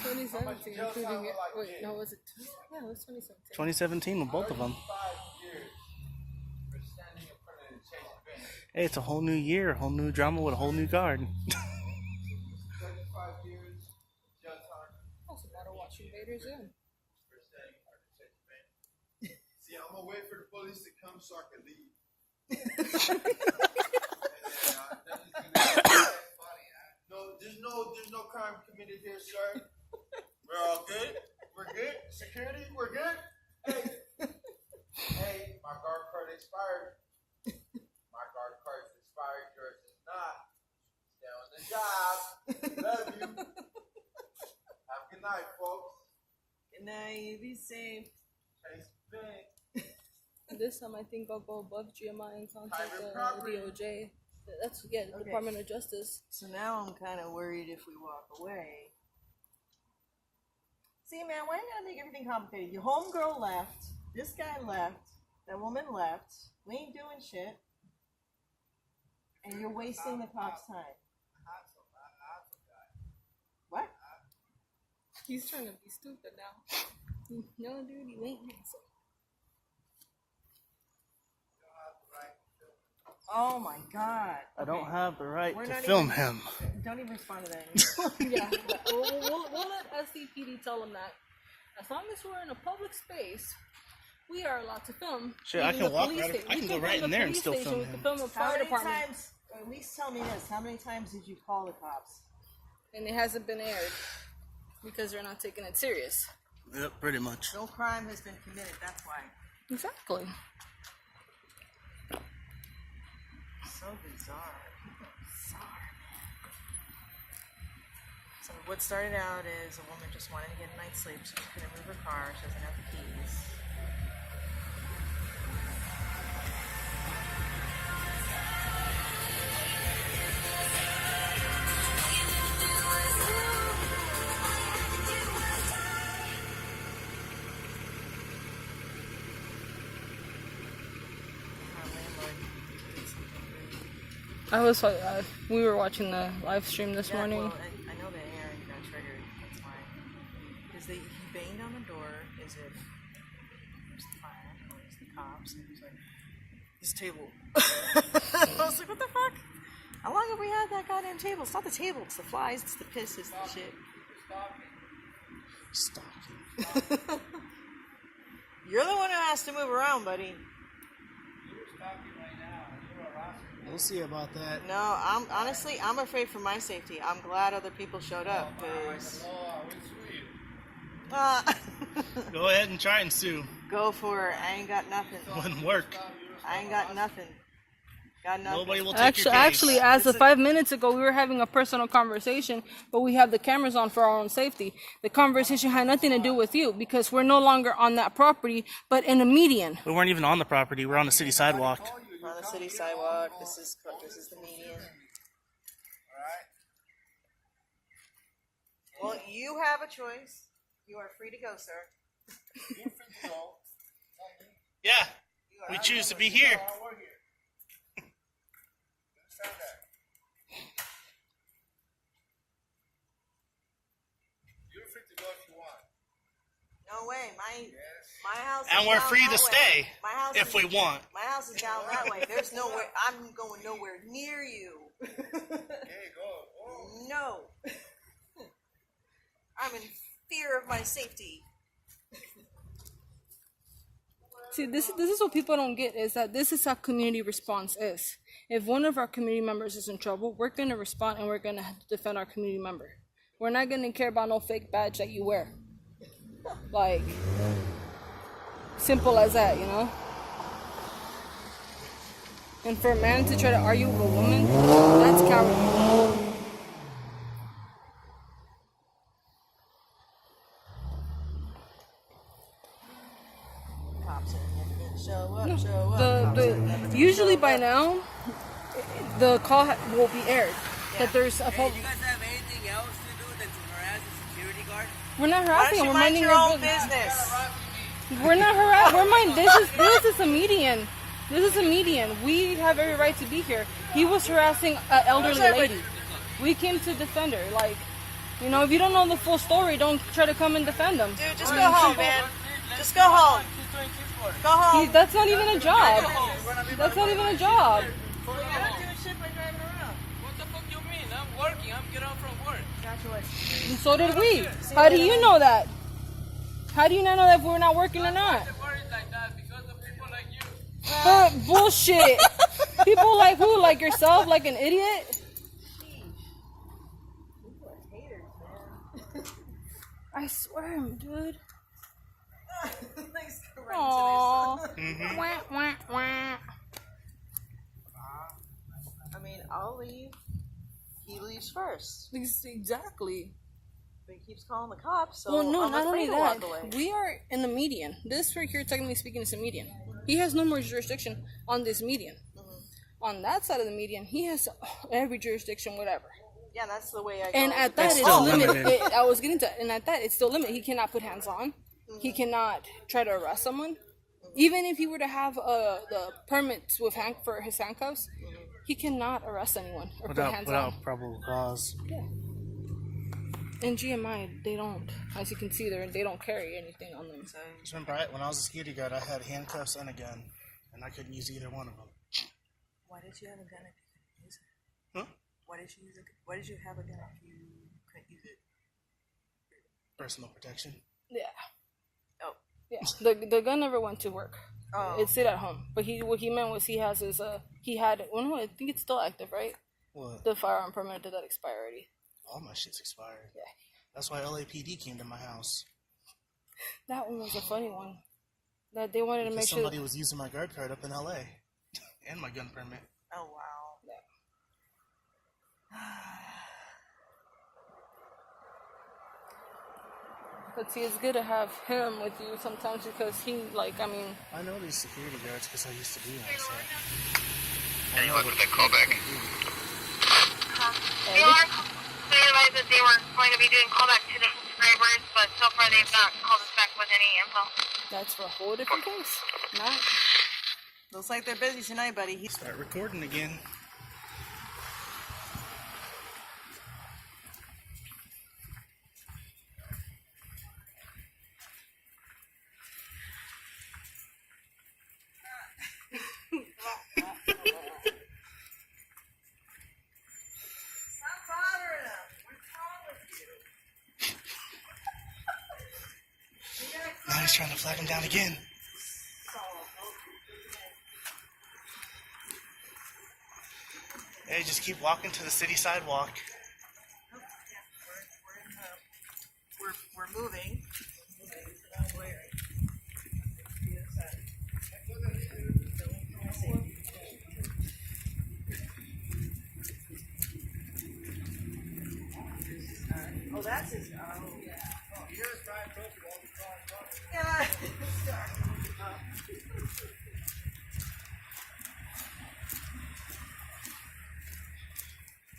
Speaker 1: 2017, including it. Wait, no, was it? Yeah, it was 2017.
Speaker 2: 2017 with both of them.
Speaker 4: 5 years for standing in front of the Chase Bank.
Speaker 2: Hey, it's a whole new year, a whole new drama with a whole new guard.
Speaker 4: 35 years jail time
Speaker 1: Also, gotta watch Invaders in.
Speaker 4: for standing in front of the Chase Bank. See, I'm gonna wait for the police to come so I can leave. There's no crime committed here, sir. We're all good. We're good. Security, we're good. Hey, my guard card expired. My guard card's expired. Yours is not. Stay on the job. Love you. Have a good night, folks.
Speaker 3: Good night. Be safe.
Speaker 4: Chase Bank.
Speaker 1: This time, I think I'll go above GMI and contact
Speaker 4: Private
Speaker 1: the
Speaker 4: property.
Speaker 1: DOJ. That's the
Speaker 3: Okay.
Speaker 1: Department of Justice.
Speaker 3: So now I'm kind of worried if we walk away. See, man, why you gotta make everything complicated? Your homegirl left. This guy left. That woman left. We ain't doing shit. And you're wasting the cops' time. What?
Speaker 1: He's trying to be stupid now. No, dude, you ain't handsome.
Speaker 3: Oh my god.
Speaker 2: I don't have the right
Speaker 3: We're
Speaker 2: to
Speaker 3: not
Speaker 2: film
Speaker 3: even-
Speaker 2: him.
Speaker 3: Don't even respond to that anymore.
Speaker 1: Yeah, we'll let SDPD tell them that. As long as we're in a public space, we are allowed to film.
Speaker 2: Shit, I
Speaker 1: Even
Speaker 2: can
Speaker 1: the
Speaker 2: walk
Speaker 1: police
Speaker 2: right-
Speaker 1: sta-
Speaker 2: I
Speaker 1: we
Speaker 2: can go
Speaker 1: film
Speaker 2: right
Speaker 1: the
Speaker 2: in there and
Speaker 1: police
Speaker 2: still
Speaker 1: station,
Speaker 2: film
Speaker 1: we can
Speaker 2: him.
Speaker 1: film the
Speaker 3: How
Speaker 1: fire
Speaker 3: many
Speaker 1: department.
Speaker 3: times, at least tell me this, how many times did you call the cops?
Speaker 1: And it hasn't been aired because they're not taking it serious.
Speaker 2: Yep, pretty much.
Speaker 3: No crime has been committed, that's why.
Speaker 1: Exactly.
Speaker 3: So bizarre. People are bizarre, man. So what started out is a woman just wanted to get a night's sleep. She couldn't move her car. She doesn't have the keys.
Speaker 1: We were watching the live stream this morning.
Speaker 3: Well, I know that Aaron got triggered. That's why. Because he banged on the door as if there's the fire or it's the cops. And he was like, this table. I was like, what the fuck? How long have we had that goddamn table? It's not the table. It's the flies. It's the piss. It's the shit.
Speaker 2: Stalking.
Speaker 3: You're the one who has to move around, buddy.
Speaker 2: We'll see about that.
Speaker 3: No, I'm afraid for my safety. I'm glad other people showed up because.
Speaker 2: Go ahead and try and sue.
Speaker 3: Go for it. I ain't got nothing.
Speaker 2: Wouldn't work.
Speaker 3: I ain't got nothing. Got nothing.
Speaker 2: Nobody will take your case.
Speaker 1: Actually, as of 5 minutes ago, we were having a personal conversation, but we have the cameras on for our own safety. The conversation had nothing to do with you because we're no longer on that property, but in a median.
Speaker 2: We weren't even on the property. We're on the city sidewalk.
Speaker 3: We're on the city sidewalk. This is the median. Well, you have a choice. You are free to go, sir.
Speaker 2: Yeah, we choose to be here.
Speaker 4: You're free to go if you want.
Speaker 3: No way. My house.
Speaker 2: And
Speaker 3: is
Speaker 2: we're
Speaker 3: down
Speaker 2: free
Speaker 3: that
Speaker 2: to
Speaker 3: way.
Speaker 2: stay
Speaker 3: My house
Speaker 2: if we want.
Speaker 3: My house is down that way. There's nowhere. I'm going nowhere near you.
Speaker 4: Okay, go.
Speaker 3: No. I'm in fear of my safety.
Speaker 1: See, this is what people don't get, is that this is how community response is. If one of our community members is in trouble, we're going to respond and we're going to defend our community member. We're not going to care about no fake badge that you wear. Like, simple as that, you know? And for a man to try to argue with a woman, that's cowardly.
Speaker 3: Cops are never gonna show up.
Speaker 1: Usually by now, the call will be aired. That there's a
Speaker 8: Hey, do you guys have anything else to do than to harass the security guard?
Speaker 1: We're not
Speaker 3: Why
Speaker 1: harassing.
Speaker 3: don't you
Speaker 1: We're
Speaker 3: mind
Speaker 1: minding
Speaker 3: your
Speaker 1: our
Speaker 3: own
Speaker 1: business.
Speaker 3: business?
Speaker 1: We're not harassing. We're minding. This is a median. This is a median. We have every right to be here. He was harassing an elderly lady. We came to defend her. Like, you know, if you don't know the full story, don't try to come and defend them.
Speaker 3: Dude, just go home, man. Just go home. Go home.
Speaker 1: That's not even a job. That's not even a job.
Speaker 3: You're not doing shit by driving around.
Speaker 6: What the fuck you mean? I'm working. I'm getting out from work.
Speaker 1: And so did we. How do you know that? How do you not know that if we're not working or not?
Speaker 6: I'm worried like that because of people like you.
Speaker 1: Bullshit. People like who? Like yourself? Like an idiot? I swear, dude.
Speaker 3: Nice
Speaker 1: Aww. Wah, wah, wah.
Speaker 3: I mean, I'll leave. He leaves first.
Speaker 1: Exactly.
Speaker 3: But he keeps calling the cops, so
Speaker 1: Well, no,
Speaker 3: I'm
Speaker 1: not only
Speaker 3: afraid to
Speaker 1: that.
Speaker 3: walk away.
Speaker 1: We are in the median. This right here, technically speaking, is a median. He has no more jurisdiction on this median. On that side of the median, he has every jurisdiction, whatever.
Speaker 3: Yeah, that's the way I go.
Speaker 1: And at that,
Speaker 2: It's
Speaker 1: it's
Speaker 2: still
Speaker 1: limited.
Speaker 2: limited.
Speaker 1: I was getting to, and at that, it's still limited. He cannot put hands on. He cannot try to arrest someone. Even if he were to have the permits with for his handcuffs, he cannot arrest anyone or put hands on.
Speaker 2: Without probable cause.
Speaker 1: Yeah. In GMI, they don't. As you can see, they don't carry anything on them.
Speaker 2: Just remember, when I was a security guard, I had handcuffs and a gun, and I couldn't use either one of them.
Speaker 3: Why did you have a gun if you couldn't use it?
Speaker 2: Huh?
Speaker 3: Why did you have a gun if you couldn't use it?
Speaker 2: Personal protection.
Speaker 1: Yeah.
Speaker 3: Oh.
Speaker 1: Yeah. The gun never went to work.
Speaker 3: Oh.
Speaker 1: It stayed at home. But what he meant was he has his he had no, I think it's still active, right?
Speaker 2: What?
Speaker 1: The firearm permit, did that expire already?
Speaker 2: All my shit's expired.
Speaker 1: Yeah.
Speaker 2: That's why LAPD came to my house.
Speaker 1: That one was a funny one. That they wanted to make
Speaker 2: Because
Speaker 1: sure.
Speaker 2: somebody was using my guard card up in LA. And my gun permit.
Speaker 3: Oh wow.
Speaker 1: But see, it's good to have him with you sometimes because he, like, I mean.
Speaker 2: I know these security guards because I used to be one. So.
Speaker 7: Hey, look at that callback.
Speaker 9: They realized that they were going to be doing callback to the subscribers, but so far they've not called us back with any info.
Speaker 1: That's for a whole different case. Not.
Speaker 3: Looks like they're busy tonight, buddy.
Speaker 2: Start recording again. Now he's trying to flag him down again. Hey, just keep walking to the city sidewalk.
Speaker 3: We're moving. Oh, that's his. Oh, yeah. Oh, yours, Brian, told you all the time. Yeah.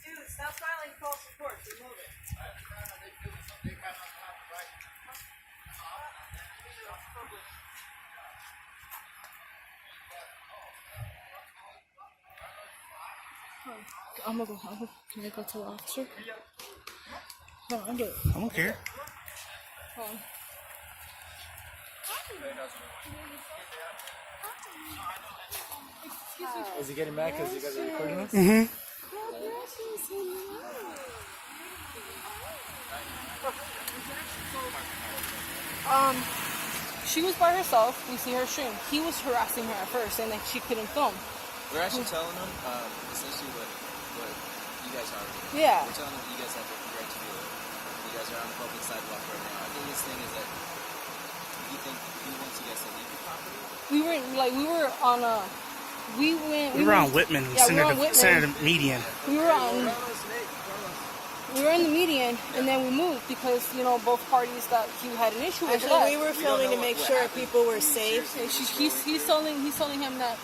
Speaker 3: Dude, stop filing false reports. Remove it.
Speaker 1: I'm gonna go. Can I go to the officer? Hold on, I'll do it.
Speaker 2: I don't care.
Speaker 1: Hold on.
Speaker 10: Is he getting mad because you guys are recording this?
Speaker 2: Mm-hmm.
Speaker 1: She was by herself. We see her stream. He was harassing her at first, saying that she couldn't film.
Speaker 10: We're actually telling them essentially what you guys are doing.
Speaker 1: Yeah.
Speaker 10: We're telling them you guys have the right to do it. You guys are on the public sidewalk right now. I think his thing is that he wants you guys to leave the property.
Speaker 2: We were on Whitman,
Speaker 1: Yeah, we were on Whitman.
Speaker 2: Senator Median.
Speaker 1: We were in the median, and then we moved because, you know, both parties that he had an issue with.
Speaker 3: Actually, we were filming to make sure people were safe.
Speaker 1: He's telling him that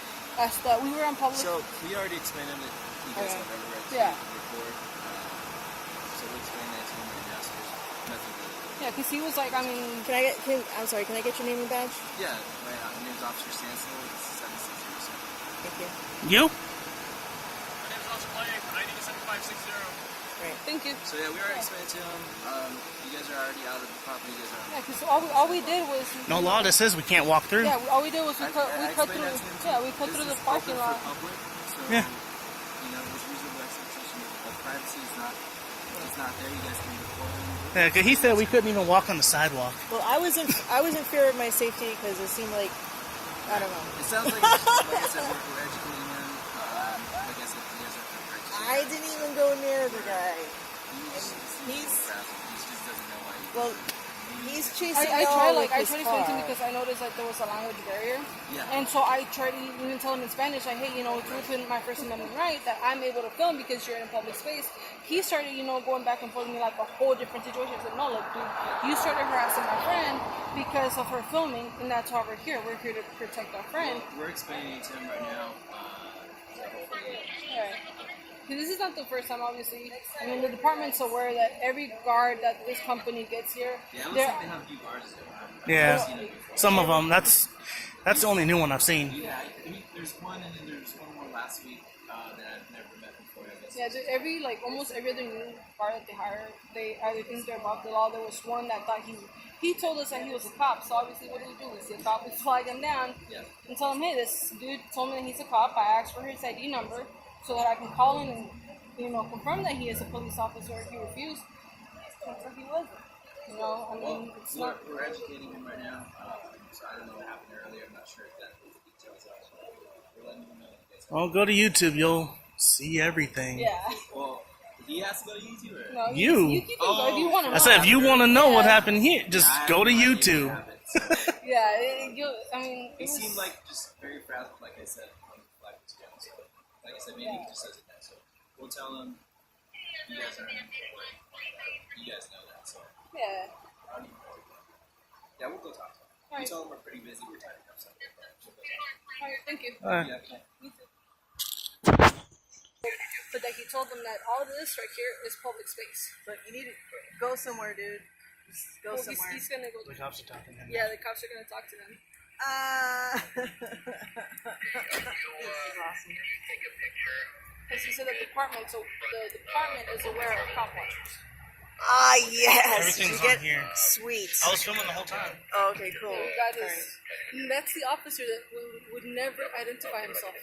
Speaker 1: we were on public.
Speaker 10: So we already explained him that you guys have every right to record. So we explained that to him right now. So there's nothing really.
Speaker 1: Yeah, because he was like, I mean,
Speaker 3: I'm sorry, can I get your name and badge?
Speaker 10: Yeah, my name's Officer Stansel. It's 7607.
Speaker 3: Thank you.
Speaker 2: You?
Speaker 6: My name's Officer Blake. ID 7560.
Speaker 3: Right.
Speaker 1: Thank you.
Speaker 10: So yeah, we already explained to him. You guys are already out of the property. You guys are.
Speaker 1: Yeah, because all we did was.
Speaker 2: No law that says we can't walk through.
Speaker 1: Yeah, all we did was we cut through. We cut
Speaker 10: This
Speaker 1: through the
Speaker 10: is
Speaker 1: parking
Speaker 10: open
Speaker 1: lot.
Speaker 10: for public, so,
Speaker 2: Yeah.
Speaker 10: You know, there's reasonable expectation of privacy is not there. You guys can record him.
Speaker 2: Yeah, 'cause he said we couldn't even walk on the sidewalk.
Speaker 3: Well, I was in fear of my safety because it seemed like, I don't know.
Speaker 10: It sounds like I said, we're educating him. Like I said, you guys are correct.
Speaker 3: I didn't even go near the guy.
Speaker 10: He just doesn't know why.
Speaker 3: Well, he's chasing
Speaker 1: I
Speaker 3: y'all
Speaker 1: tried
Speaker 3: with
Speaker 1: to
Speaker 3: his
Speaker 1: explain
Speaker 3: car.
Speaker 1: to him because I noticed that there was a language barrier.
Speaker 10: Yeah.
Speaker 1: And so I tried to even tell him in Spanish, like, hey, you know, it's within my First Amendment right that I'm able to film because you're in a public space. He started, you know, going back and forth with me like a whole different situation. I said, no, look, dude, you started harassing my friend because of her filming, and that's why we're here. We're here to protect our friend.
Speaker 10: We're explaining to him right now.
Speaker 1: Yeah. This is not the first time, obviously. I mean, the department's aware that every guard that this company gets here,
Speaker 10: Yeah, it looks like they have a few guards there.
Speaker 2: Yeah. Some of them. That's the only new one I've seen.
Speaker 10: Yeah, there's one, and then there's one more last week that I've never met before. I guess.
Speaker 1: Yeah, almost every other new guard that they hire, they either think they're above the law. There was one that thought he told us that he was a cop. So obviously, what do? We see a cop, we flag him down and tell him, hey, this dude told me that he's a cop. I asked for his ID number so that I can call him and, you know, confirm that he is a police officer. If he refused, confirm he wasn't. You know, I mean, it's not.
Speaker 10: We're educating him right now. So I don't know what happened earlier. I'm not sure exactly what the details are. So we're letting him know.
Speaker 2: Well, go to YouTube. You'll see everything.
Speaker 1: Yeah.
Speaker 10: Well, the He has to go to YouTube. Or?
Speaker 1: No,
Speaker 2: You.
Speaker 1: You can go if you want to.
Speaker 2: I said, if you want to know what happened here, just go to YouTube.
Speaker 1: Yeah, I mean,
Speaker 10: He seemed like just very frazzled, like I said, on the flag was down. So, like I said, maybe he just says it now. So we'll tell him you guys are. You guys know that. So
Speaker 1: yeah.
Speaker 10: yeah, we'll go talk to him.
Speaker 1: All right.
Speaker 10: We told him we're pretty busy. We're tired of something.
Speaker 1: All right, thank you.
Speaker 10: Yeah, okay.
Speaker 1: Me too. But that he told them that all of this right here is public space.
Speaker 3: But you need to go somewhere, dude. Just go
Speaker 1: Well,
Speaker 3: somewhere.
Speaker 1: he's gonna go.
Speaker 2: The cops are talking to him.
Speaker 1: Yeah, the cops are gonna talk to them.
Speaker 3: This is awesome.
Speaker 1: Because he said that the department is aware of COPWATCH.
Speaker 3: Ah, yes.
Speaker 2: Everything's
Speaker 3: you get
Speaker 2: on here.
Speaker 3: Sweet.
Speaker 2: I was filming the whole time.
Speaker 3: Oh, okay, cool.
Speaker 1: We got his. That's the officer that would never identify himself.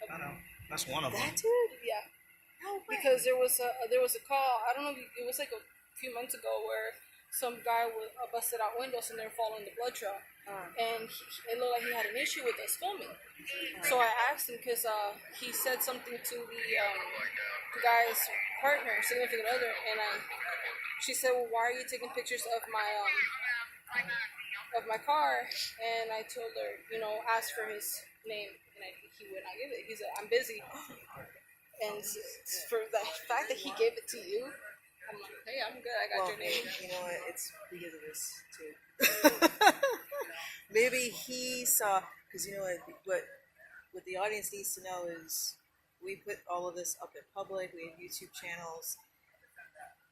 Speaker 2: I know. That's one of them.
Speaker 3: That dude?
Speaker 1: Yeah.
Speaker 3: No way.
Speaker 1: Because there was a call. I don't know. It was like a few months ago where some guy busted out windows and they're following the blood trail, and it looked like he had an issue with us filming. So I asked him because he said something to the guy's partner, significant other, and she said, "Well, why are you taking pictures of my car?" And I told her, ask for his name, and he would not give it. He said, "I'm busy," and for the fact that he gave it to you, I'm like, "Hey, I'm good. I got your name."
Speaker 3: You know what? It's because of this too. Maybe he saw, because you know what the audience needs to know is we put all of this up in public. We have YouTube channels.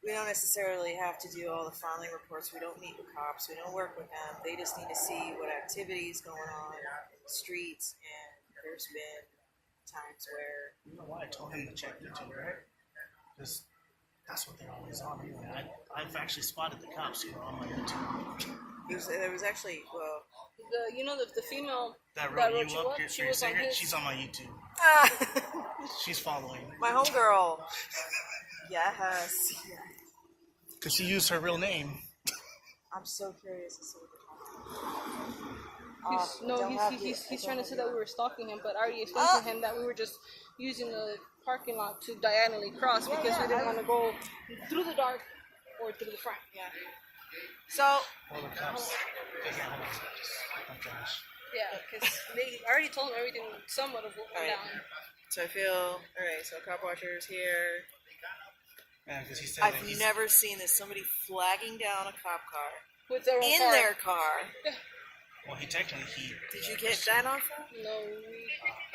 Speaker 3: We don't necessarily have to do all the filing reports. We don't meet with cops. We don't work with them. They just need to see what activity is going on in the streets. And there's been times where...
Speaker 2: You know why I told him to check YouTube, right? Because that's what they're always on. Anyway. I've actually spotted the cops who are on my YouTube.
Speaker 3: There was actually, well...
Speaker 1: The female
Speaker 2: that wrote you up
Speaker 1: she
Speaker 2: for your
Speaker 1: was on
Speaker 2: cigarette,
Speaker 1: his.
Speaker 2: she's on my YouTube. She's following.
Speaker 3: My homegirl. Yes.
Speaker 2: Because she used her real name.
Speaker 3: I'm so curious to see what they're talking about.
Speaker 1: He's trying to say that we were stalking him, but I already explained to him that we were just using the parking lot to diagonally cross because we didn't want to go through the dark or through the front.
Speaker 3: Yeah. So...
Speaker 2: Well, the cops, they can't hold us. Oh, gosh.
Speaker 1: Yeah, because I already told them everything somewhat of what went down.
Speaker 3: So I feel... Alright, so COPWATCHER's here.
Speaker 2: Yeah, because he said
Speaker 3: I've never seen this. Somebody flagging down a cop car.
Speaker 1: With their own car.
Speaker 3: Their car.
Speaker 2: Well, he...
Speaker 3: Did you get that on film?
Speaker 1: No.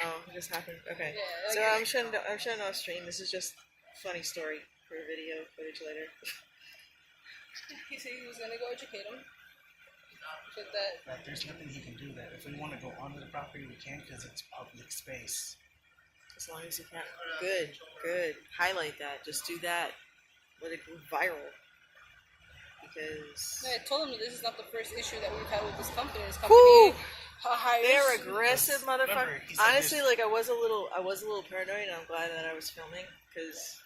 Speaker 3: Oh, it just happened. Okay.
Speaker 1: Yeah,
Speaker 3: so I'm shutting off stream. This is just a funny story for video footage later.
Speaker 1: He said he was going to go educate him. But
Speaker 2: that there's nothing he can do that. If we want to go onto the property, we can because it's public space.
Speaker 3: As long as you can. Good. Highlight that. Just do that. Let it go viral. Because...
Speaker 1: I told him that this is not the first issue that we've had with this company. This
Speaker 3: Woo!
Speaker 1: company
Speaker 3: They're aggressive motherfuckers.
Speaker 2: Honestly,
Speaker 3: I was a little paranoid, and I'm glad that I was filming because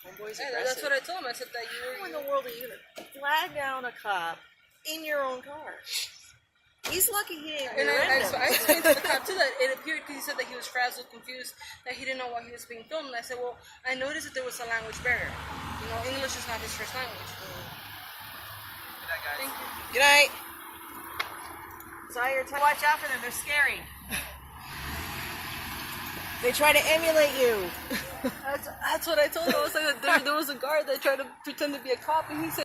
Speaker 3: homeboy's aggressive.
Speaker 1: That's what I told him. I said that you were...
Speaker 3: How in the world are you gonna flag down a cop in your own car? He's lucky he didn't.
Speaker 1: And I explained to the cop too that it appeared because he said that he was frazzled, confused, that he didn't know why he was being filmed. And I said, well, I noticed that there was a language barrier. English is not his first language. Thank you.
Speaker 3: Good night. Watch out for them. They're scary. They try to emulate you.
Speaker 1: That's what I told him. I was like, there was a guard that tried to pretend to be a cop, and he said